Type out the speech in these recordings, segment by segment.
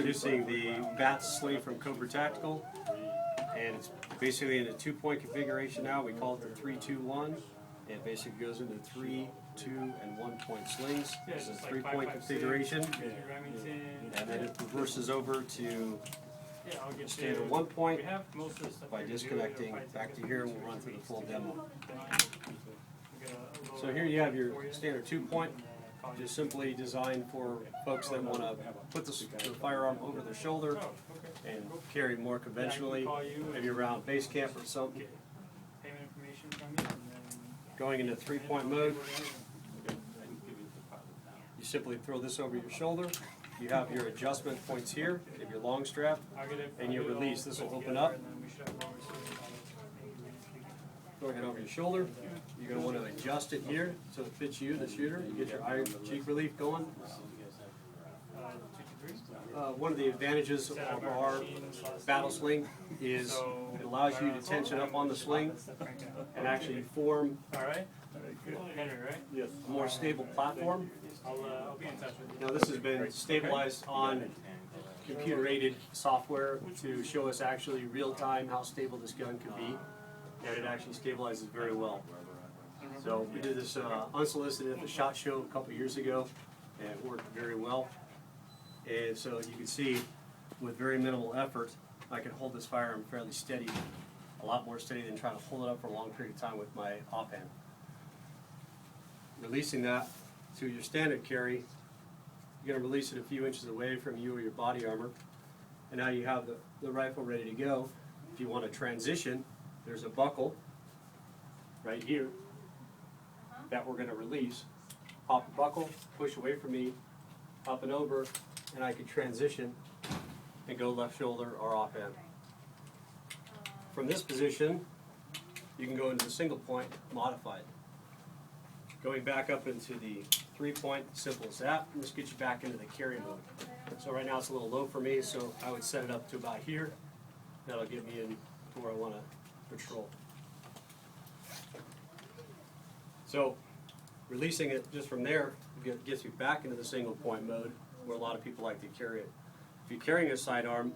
introducing the bat sling from Cobra Tactical, and it's basically in a 2-point configuration now. We call it the 3-2-1. It basically goes into 3, 2, and 1-point slings. It's a 3-point configuration, and then it reverses over to standard 1-point by disconnecting back to here, and we'll run through the full demo. So here you have your standard 2-point, just simply designed for folks that want to put the firearm over their shoulder and carry more conventionally, maybe around base camp or something. Going into 3-point mode, you simply throw this over your shoulder. You have your adjustment points here, you have your long strap, and your release. This will open up. Throwing it over your shoulder. You're going to want to adjust it here so it fits you, the shooter. You get your eye cheek relief going. One of the advantages of our battle sling is it allows you to tension up on the sling and actually form a more stable platform. Now this has been stabilized on computer-aided software to show us actually real-time how stable this gun can be, and it actually stabilizes very well. So we did this unsolicited at the SHOT Show a couple years ago, and it worked very well. And so you can see, with very minimal effort, I can hold this firearm fairly steady, a lot more steady than trying to hold it up for a long period of time with my offhand. Releasing that to your standard carry, you're going to release it a few inches away from you or your body armor, and now you have the rifle ready to go. If you want to transition, there's a buckle right here that we're going to release. Pop the buckle, push away from me, up and over, and I can transition and go left shoulder or offhand. From this position, you can go into the single point modified. Going back up into the 3-point, simple as that, and this gets you back into the carry mode. So right now it's a little low for me, so I would set it up to about here. That'll get me in to where I want to patrol. So releasing it just from there gets you back into the single point mode where a lot of people like to carry it. If you're carrying a sidearm,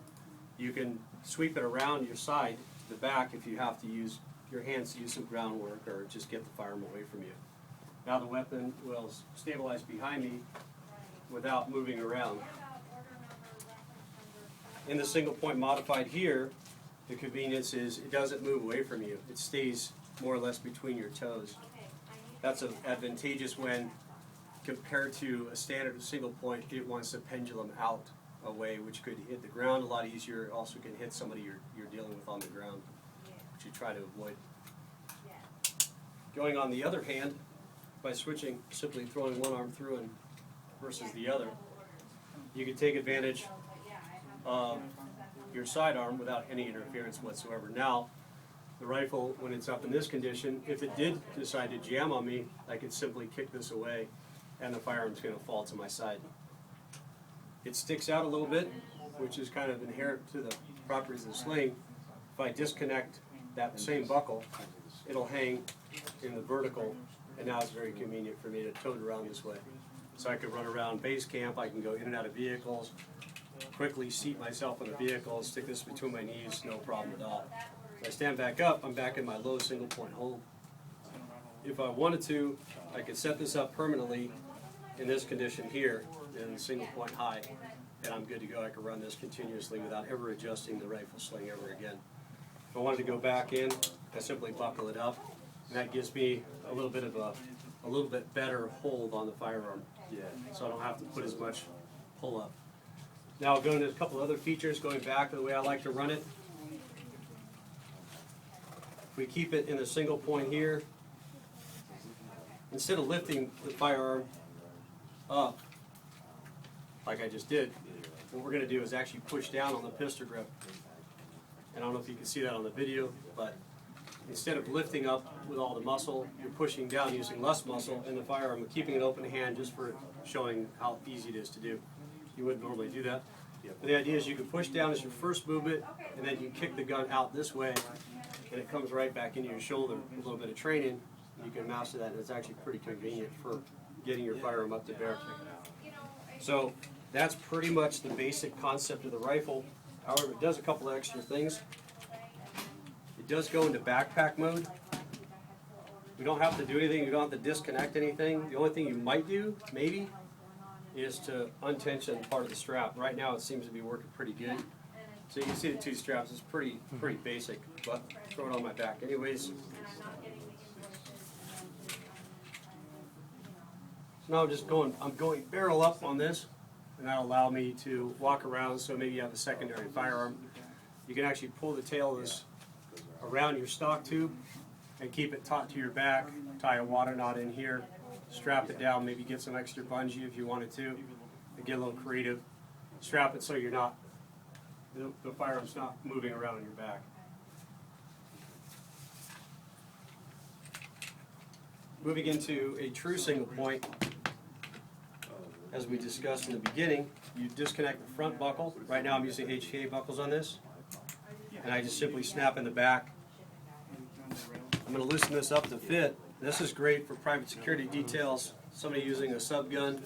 you can sweep it around your side to the back if you have to use your hands to use some groundwork or just get the firearm away from you. Now the weapon will stabilize behind me without moving around. In the single point modified here, the convenience is it doesn't move away from you. It stays more or less between your toes. That's advantageous when compared to a standard single point, it wants the pendulum out away, which could hit the ground a lot easier. It also can hit somebody you're dealing with on the ground, which you try to avoid. Going on the other hand, by switching, simply throwing one arm through and versus the other, you can take advantage of your sidearm without any interference whatsoever. Now, the rifle, when it's up in this condition, if it did decide to jam on me, I could simply kick this away and the firearm's going to fall to my side. It sticks out a little bit, which is kind of inherent to the properties of the sling. If I disconnect that same buckle, it'll hang in the vertical, and now it's very convenient for me to tote it around this way. So I could run around base camp, I can go in and out of vehicles, quickly seat myself in a vehicle, stick this between my knees, no problem at all. If I stand back up, I'm back in my low single point hold. If I wanted to, I could set this up permanently in this condition here, in single point high, and I'm good to go. I can run this continuously without ever adjusting the rifle sling ever again. If I wanted to go back in, I simply buckle it up, and that gives me a little bit better hold on the firearm. So I don't have to put as much pull up. Now going to a couple other features, going back to the way I like to run it. If we keep it in a single point here, instead of lifting the firearm up, like I just did, what we're going to do is actually push down on the pistol grip. And I don't know if you can see that on the video, but instead of lifting up with all the muscle, you're pushing down using less muscle in the firearm and keeping an open hand just for showing how easy it is to do. You wouldn't normally do that. But the idea is you can push down as your first movement, and then you kick the gun out this way, and it comes right back into your shoulder. A little bit of training, you can master that, and it's actually pretty convenient for getting your firearm up to bear. So that's pretty much the basic concept of the rifle. However, it does a couple of extra things. It does go into backpack mode. We don't have to do anything. You don't have to disconnect anything. The only thing you might do, maybe, is to untension part of the strap. Right now, it seems to be working pretty good. So you can see the two straps. It's pretty basic, but throw it on my back anyways. So now I'm going barrel up on this, and that'll allow me to walk around. So maybe you have a secondary firearm. You can actually pull the tail of this around your stock tube and keep it taut to your back. Tie a water knot in here, strap it down, maybe get some extra bungee if you wanted to, and get a little creative. Strap it so you're not, the firearm's not moving around on your back. Moving into a true single point, as we discussed in the beginning, you disconnect the front buckle. Right now I'm using HK buckles on this, and I just simply snap in the back. I'm going to loosen this up to fit. This is great for private security details, somebody using a sub gun.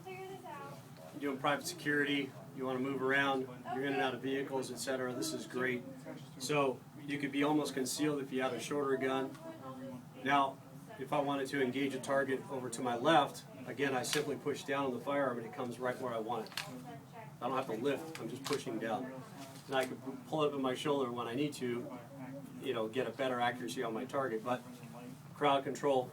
You're doing private security, you want to move around, you're in and out of vehicles, etc. This is great. So you could be almost concealed if you have a shorter gun. Now, if I wanted to engage a target over to my left, again, I simply push down on the firearm and it comes right where I want it. I don't have to lift, I'm just pushing down. And I can pull it up in my shoulder when I need to, get a better accuracy on my target. But crowd control,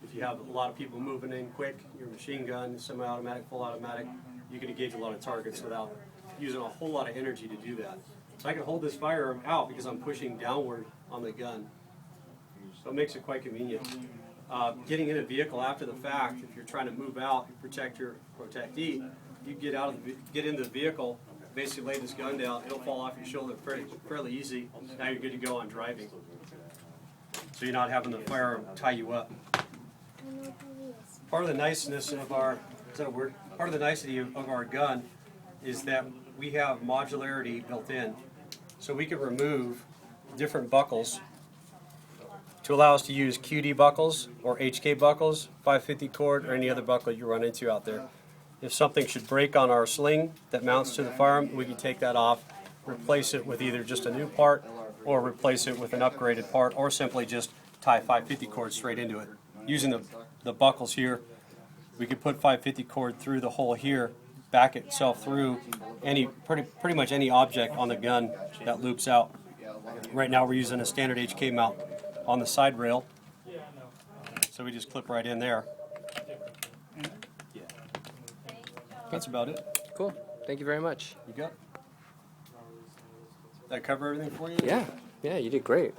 if you have a lot of people moving in quick, your machine gun, semi-automatic, full automatic, you can engage a lot of targets without using a whole lot of energy to do that. So I can hold this firearm out because I'm pushing downward on the gun. So it makes it quite convenient. Getting in a vehicle after the fact, if you're trying to move out, you protect your protectee, you get into the vehicle, basically lay this gun down, it'll fall off your shoulder fairly easy. Now you're good to go on driving. So you're not having the firearm tie you up. Part of the niceness of our, is that a word? Part of the nicety of our gun is that we have modularity built in. So we can remove different buckles to allow us to use QD buckles or HK buckles, 550 cord, or any other buckle you run into out there. If something should break on our sling that mounts to the firearm, we can take that off, replace it with either just a new part or replace it with an upgraded part, or simply just tie 550 cord straight into it. Using the buckles here, we could put 550 cord through the hole here, back itself through pretty much any object on the gun that loops out. Right now we're using a standard HK mount on the side rail, so we just clip right in there. That's about it. Cool. Thank you very much. You got it? Did I cover everything for you? Yeah, you did great.